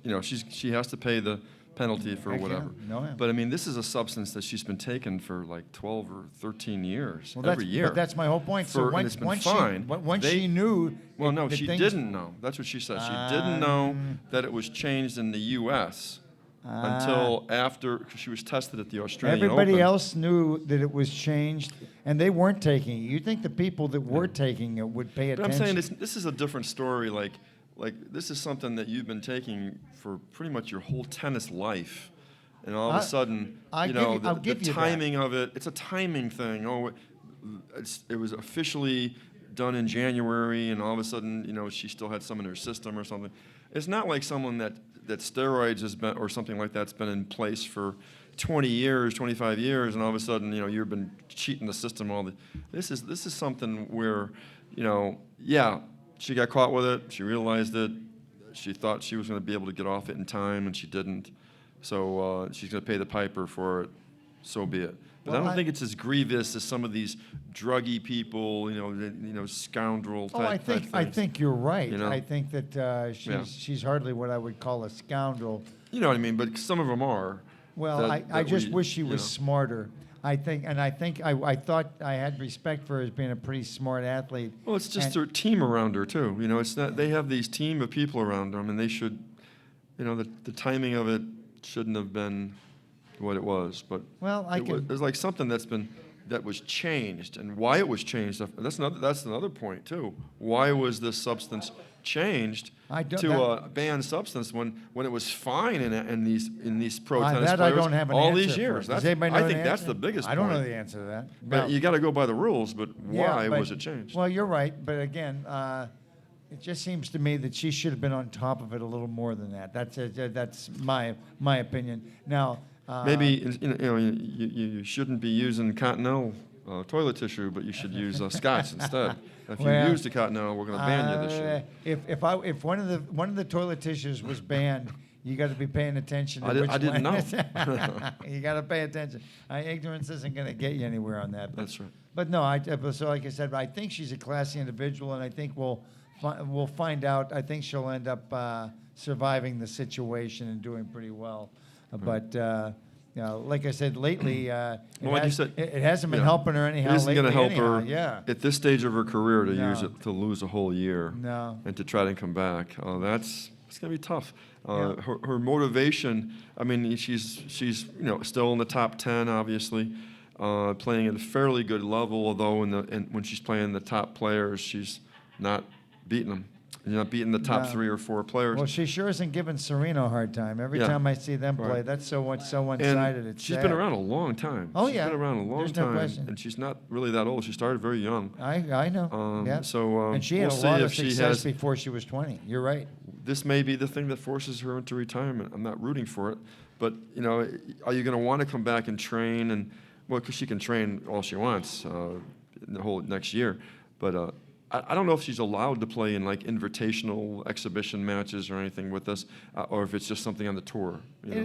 you know, she has to pay the penalty for Heck yeah. whatever. No, yeah. But I mean, this is a substance that she's been taking for like 12 or 13 years, Well, every year. But that's my whole point. So and it's been once fine. once she knew. Well, no, that she things- didn't know. That's what she said. She didn't know that it was changed in the U.S. until after 'cause she was tested at the Australian Everybody Open. else knew that it was changed, and they weren't taking it. You'd think the people that were taking it would pay But I'm attention. saying this is a different story. Like this is something that you've been taking for pretty much your whole tennis life, and all of a sudden, I'll you know, give the you that. timing of it. It's a timing thing. Oh, it was officially done in January, and all of a sudden, you know, she still had some in her system or something. It's not like someone that steroids has been or something like that's been in place for 20 years, 25 years, and all of a sudden, you know, you've been cheating the system This is something where, you know, yeah, she got caught with it. She realized it. She thought she was going to be able to get off it in time, and she didn't. So she's going to pay the piper for it. So be it. But Well, I don't think it's as grievous as some of these druggy people, scoundrel type things. I think you're right. You know? I think that she's hardly what I would call a scoundrel. You know what I mean? But some of them are. Well, I just wish she was know. smarter. I thought I had respect for her as being a pretty smart athlete. Well, it's just And- their team around her too. You know, it's not. They have these team of people around them, and they should, the timing of it shouldn't have been what it was. But Well, there's like something that was changed, and why it was changed. That's another point too. Why was this substance changed a banned substance when it was fine in these pro tennis that players I don't have an all answer these for. years? Does anybody know I the think that's answer? the biggest I don't point. know the answer to that. But you got to go by the rules. But Yeah, why but- was it changed? Well, you're right, but again, it just seems to me that she should have been on top of it a little more than that. That's my opinion. Now, Maybe you shouldn't be using Continental toilet tissue, but you should use Scotch instead. If you Well, use the Continental, we're going to ban you this year. If one of the toilet tissues was banned, you got to be paying attention. To I didn't know. You got to pay attention. Ignorance isn't going to get you anywhere on that. That's right. But no, so like I said, I think she's a classy individual, and I think we'll find out. I think she'll end up surviving the situation and doing pretty well. But like I said, lately, Well, like you said, it hasn't been yeah. helping her anyhow. It isn't going to lately help anyhow. her Yeah. at this stage of her career to No. to lose a whole year. No. And to try to come back. It's going to be tough. Yeah. Her motivation. I mean, she's still in the top 10, obviously, playing at a fairly good level. Although when she's playing the top players, she's not beating them. You're not beating the top No. 3 or 4 players. Well, she sure isn't giving Serena a hard time. Every Yeah. time I see them play, Right. that's so one-sided. And It's she's sad. been around a long time. Oh, She's yeah. been around a long There's no time. question. And she's not really that old. She started very young. I know. Yeah. So and she we'll had a see lot of if she success has. before she was 20. You're right. This may be the thing that forces her into retirement. I'm not rooting for it, but are you going to want to come back and train? And well, because she can train all she wants the whole next year, but I don't know if she's allowed to play in like invitational exhibition matches or anything with us, or if it's just something on the tour.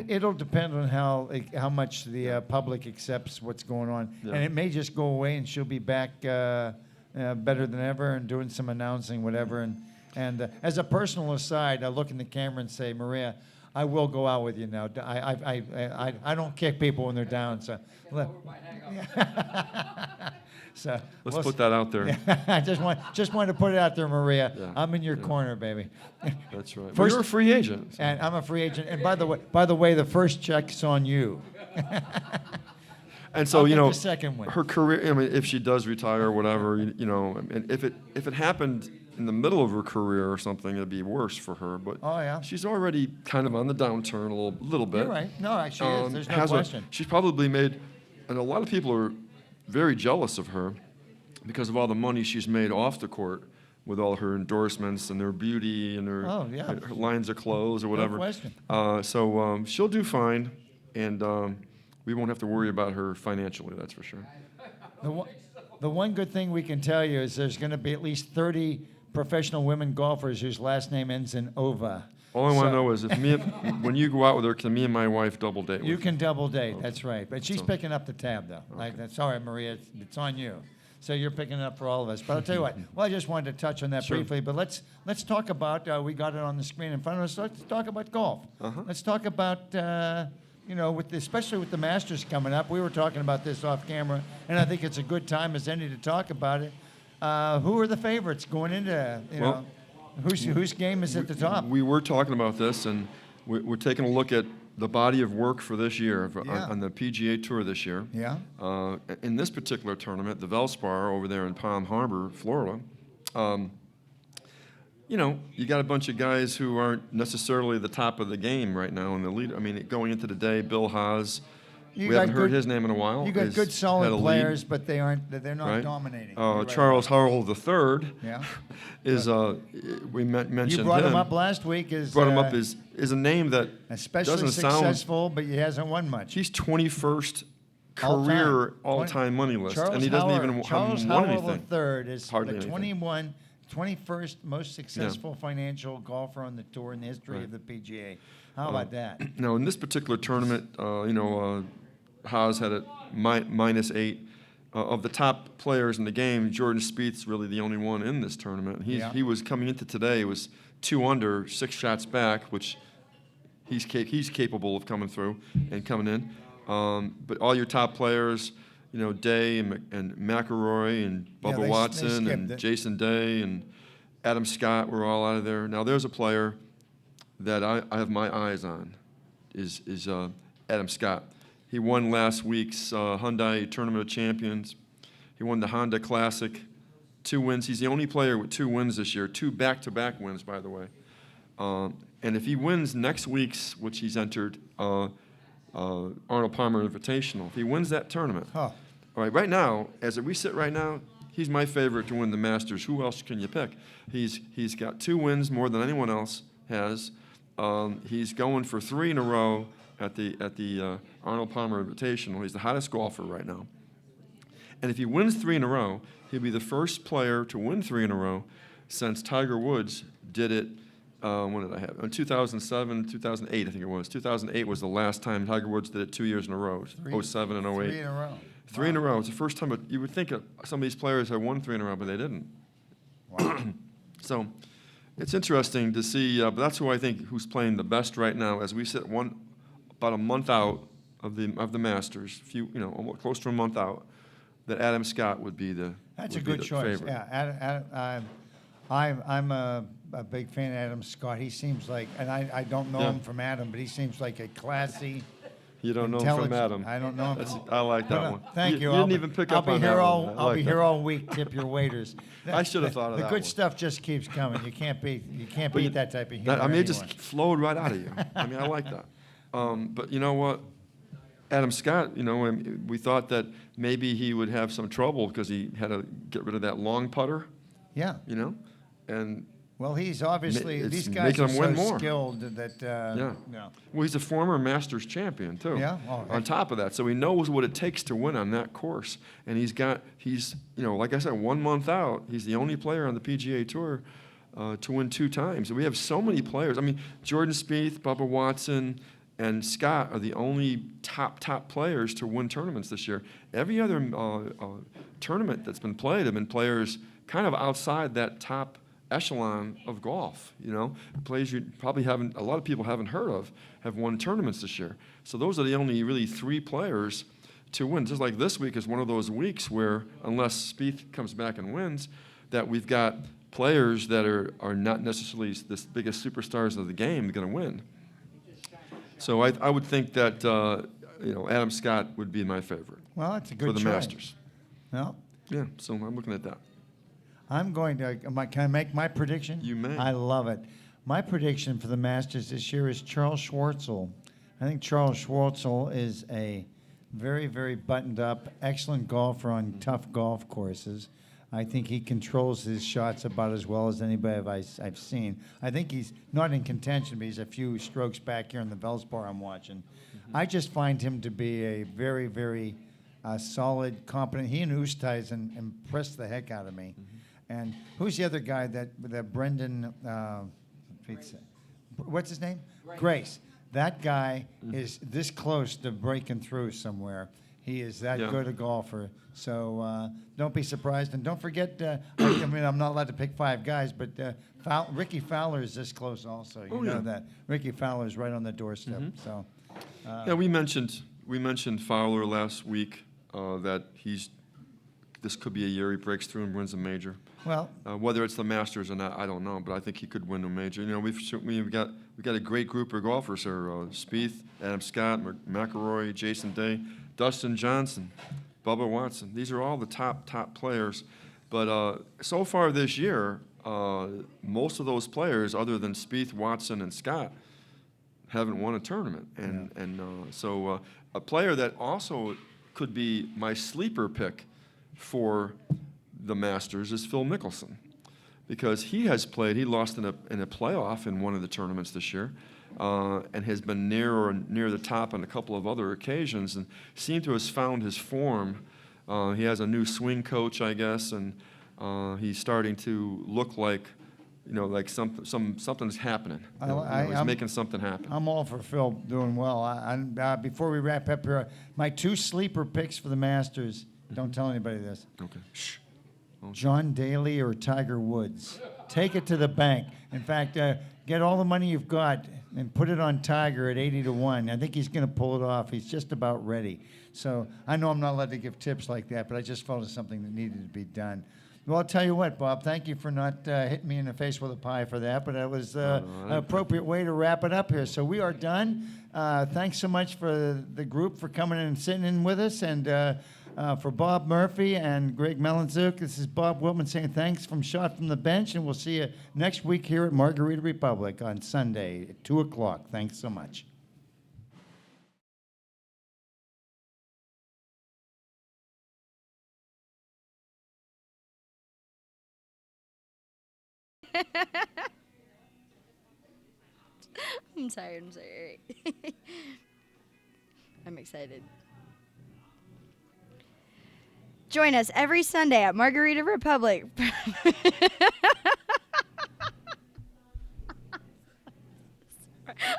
It'll depend on how much the public accepts what's going on, Yeah. and it may just go away, and she'll be back better than ever and doing some announcing, whatever. And as a personal aside, I look in the camera and say, Maria, I will go out with you now. I don't kick people when they're down. So, so Let's put that out there. I just wanted to put it out there, Maria. Yeah, I'm in your corner, baby. That's right. Well, First- you're a free agent. so- And I'm a free agent. And by the way, the first check's on you. And so I'll get the second one. her career. I mean, if she does retire or whatever, and if it happened in the middle of her career or something, it'd be worse for her. But Oh, yeah. she's already kind of on the downturn a little bit. You're right. No, actually, is. There's no has question. She's probably made, and a lot of people are very jealous of her because of all the money she's made off the court with all her endorsements and her beauty and her, Oh, yeah. her lines of clothes or whatever. question. So she'll do fine, and we won't have to worry about her financially, that's for sure. The one good thing we can tell you is there's going to be at least 30 professional women golfers whose last name ends in Ova. All I want So- to know is when you go out with her, can me and my wife double date with You her? can double date. That's right. But she's So- picking up the tab, though. That's all right, Maria. It's on you. So you're picking it up for all of us. But I'll tell you what. Well, I just wanted to touch on that Sure. briefly. But let's talk about. We got it on the screen in front of us. Let's talk about golf. Uh-huh. Let's talk about. Especially with the Masters coming up. We were talking about this off camera, and I think it's a good time as any to talk about it. Who are the favorites going into? Well, whose game is at the top? We were talking about this, and we're taking a look at the body of work for this year on the PGA Tour this year. Yeah. In this particular tournament, the Valspar over there in Palm Harbor, Florida. You got a bunch of guys who aren't necessarily the top of the game right now in the lead. I mean, going into the day, Bill Haas. You We got haven't heard good- his name in a while. You got has good, had solid a lead, players, but they're not right? dominating. You're right Charles about Harrell III Yeah. is we that. mentioned You brought him him. up last week. Brought him up is a name that especially doesn't sound. successful, but he hasn't won much. He's 21st All-time. career all-time money list, and he doesn't even Charles haven't won Howell anything. III is Hardly the anything. 21st most successful financial golfer on the tour in the history of the PGA. How about that? Now, in this particular tournament, Haas had it -8. Of the top players in the game, Jordan Spieth's really the only one in this tournament. He was coming into today, was 2 under, 6 shots back, which he's capable of coming through and coming in. But all your top players, Day and McIlroy and Yeah, Bubba they Watson skipped and it. Jason Day and Adam Scott were all out of there. Now, there's a player that I have my eyes on, is Adam Scott. He won last week's Hyundai Tournament of Champions. He won the Honda Classic, 2 wins. He's the only player with 2 wins this year, 2 back-to-back wins, by the way. And if he wins next week's, which he's entered, Arnold Palmer Invitational, if he wins that tournament, Huh. all right, right now, as we sit right now, he's my favorite to win the Masters. Who else can you pick? He's got 2 wins more than anyone else has. He's going for 3 in a row at the Arnold Palmer Invitational. He's the hottest golfer right now. And if he wins 3 in a row, he'll be the first player to win 3 in a row since Tiger Woods did it. When did I have? In 2007, 2008, I think it was. 2008 was the last time Tiger Woods did it 2 years in a row. 07 and 08. 3 in a row. 3 in a row. It's the first time. But you would think some of these players had won 3 in a row, but they didn't. Wow. So it's interesting to see. But that's who I think who's playing the best right now as we sit about a month out of the Masters, almost close to a month out. That Adam Scott would be the. That's would a be good the choice. favorite. Yeah, I'm a big fan of Adam Scott. He seems like, and I don't know Yeah. him from Adam, but he seems like a classy. You don't know him from intelligent- Adam. I don't know him. I like that But, one. Thank you. You didn't even pick up on that one. I I'll like be that. here all week. Tip your waiters. I should have thought of the that good one. stuff just keeps coming. You can't beat But you- that type of humor. it just anywhere. flowed right out of you. I mean, I like that. But you know what? Adam Scott, we thought that maybe he would have some trouble because he had to get rid of that long putter, Yeah. and Well, he's obviously it's these guys making are him so win more. skilled that. Yeah. No. well, he's a former Masters champion too. Yeah? Oh, On top of that, so he knows what it takes to win on that course, and he's like I said, 1 month out. He's the only player on the PGA Tour to win 2 times. And we have so many players. I mean, Jordan Spieth, Bubba Watson, and Scott are the only top players to win tournaments this year. Every other tournament that's been played have been players kind of outside that top echelon of golf. Players you probably a lot of people haven't heard of have won tournaments this year. So those are the only really 3 players to win. Just like this week is one of those weeks where, unless Spieth comes back and wins, that we've got players that are not necessarily the biggest superstars of the game going to win. So I would think that Adam Scott would be my favorite Well, that's a good for the choice. Masters. Well, Yeah, so I'm looking at that. I'm going to. Can I make my prediction? You may. I love it. My prediction for the Masters this year is Charles Schwartzel. I think Charles Schwartzel is a very, very buttoned up, excellent golfer on tough golf courses. I think he controls his shots about as well as anybody I've seen. I think he's not in contention, but he's a few strokes back here in the Valspar I'm watching. I just find him to be a very, very solid, competent. He and Oosthuizen impressed the heck out of me. And who's the other guy that Brendan? What's his name? Grace. That guy is this close to breaking through somewhere. He is that Yeah. good a golfer. So don't be surprised. And don't forget, I mean, I'm not allowed to pick 5 guys, but Ricky Fowler is this close also. You know that. Ricky Fowler is right on the doorstep. So Yeah, we mentioned Fowler last week, that this could be a year he breaks through and wins a major. well, Whether it's the Masters or not, I don't know, but I think he could win a major. You know, we've got a great group of golfers here: Spieth, Adam Scott, McIlroy, Jason Day, Dustin Johnson, Bubba Watson. These are all the top players. But so far this year, most of those players, other than Spieth, Watson, and Scott, haven't won a tournament. So a player that also could be my sleeper pick for the Masters is Phil Mickelson, because he has played. He lost in a playoff in one of the tournaments this year, and has been near the top on a couple of other occasions, and seemed to have found his form. He has a new swing coach, I guess, and he's starting to look like, like something's happening. He's making something happen. I'm all for Phil doing well. Before we wrap up here, my 2 sleeper picks for the Masters. Don't tell anybody this. Okay. Shh. John Daly or Tiger Woods. Take it to the bank. In fact, get all the money you've got and put it on Tiger at 80-1. I think he's going to pull it off. He's just about ready. So I know I'm not allowed to give tips like that, but I just felt it's something that needed to be done. Well, I'll tell you what, Bob, thank you for not hitting me in the face with a pie for that, but that was an appropriate way to wrap it up here. So we are done. Thanks so much for the group for coming in and sitting in with us, and for Bob Murphy and Greg Melanzuk, this is Bob Wiltman saying thanks from Shot from the Bench, and we'll see you next week here at Margarita Republic on Sunday at 2 o'clock. Thanks so much. I'm sorry. I'm excited. Join us every Sunday at Margarita Republic.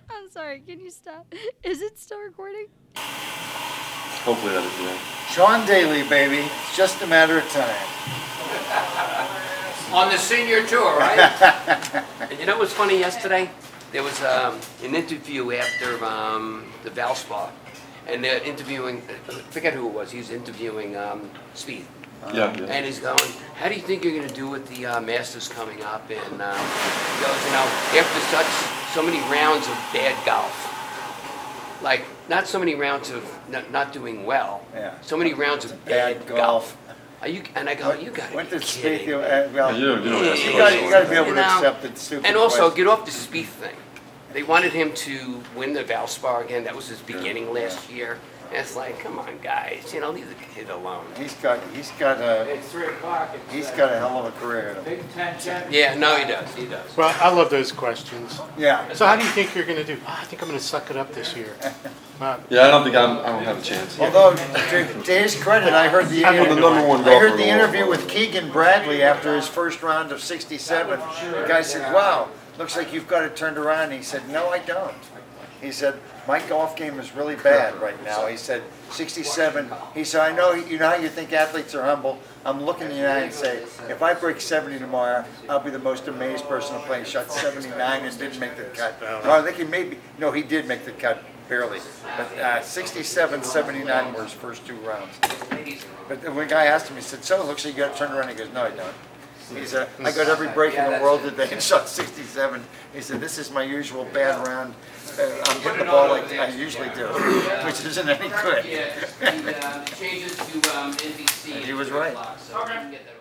I'm sorry, can you stop? Is it still recording? Hopefully that is, yeah. Sean Daly, baby. It's just a matter of time. On the senior tour, right? And you know what was funny yesterday? There was an interview after the Valspar, and they're interviewing, I forget who it was, he was interviewing Spieth. Yeah. And he's going, how do you think you're going to do with the Masters coming up? And he goes, after so many rounds of bad golf, like not so many rounds of not doing well, so many rounds of bad golf. And I go, you got to be kidding. You got to be able to accept the stupid And also, question. get off the Spieth thing. They wanted him to win the Valspar again. That was his beginning last year. And it's like, come on, guys, leave the kid alone. He's got a It's 3 o'clock. he's got a hell of a career. Big Ten champion. Yeah, no, he does. Well, I love those questions. Yeah. So how do you think you're going to do? I think I'm going to suck it up this year. Yeah, I don't have a chance. Although, to his credit, I heard the I'm the number one I golfer heard in the the world. interview with Keegan Bradley after his first round of 67. The guy said, "Wow, looks like you've got it turned around." He said, "No, I don't." He said, "My golf game is really bad right now." He said, 67. He said, "I know how you think athletes are humble. I'm looking in the eye and say, if I break 70 tomorrow, I'll be the most amazed person to play." He shot 79 and didn't make the cut. Well, I think he did make the cut, barely. But 67, 79 were his first 2 rounds. But when the guy asked him, he said, "So, it looks like you got it turned around." He goes, "No, I don't." He said, "I got every break in the world today and shot 67. He said, "This is my usual bad round. I'm hitting the ball like I usually do," which isn't any good. Yeah, he changes to NBC. He was right. So you can get that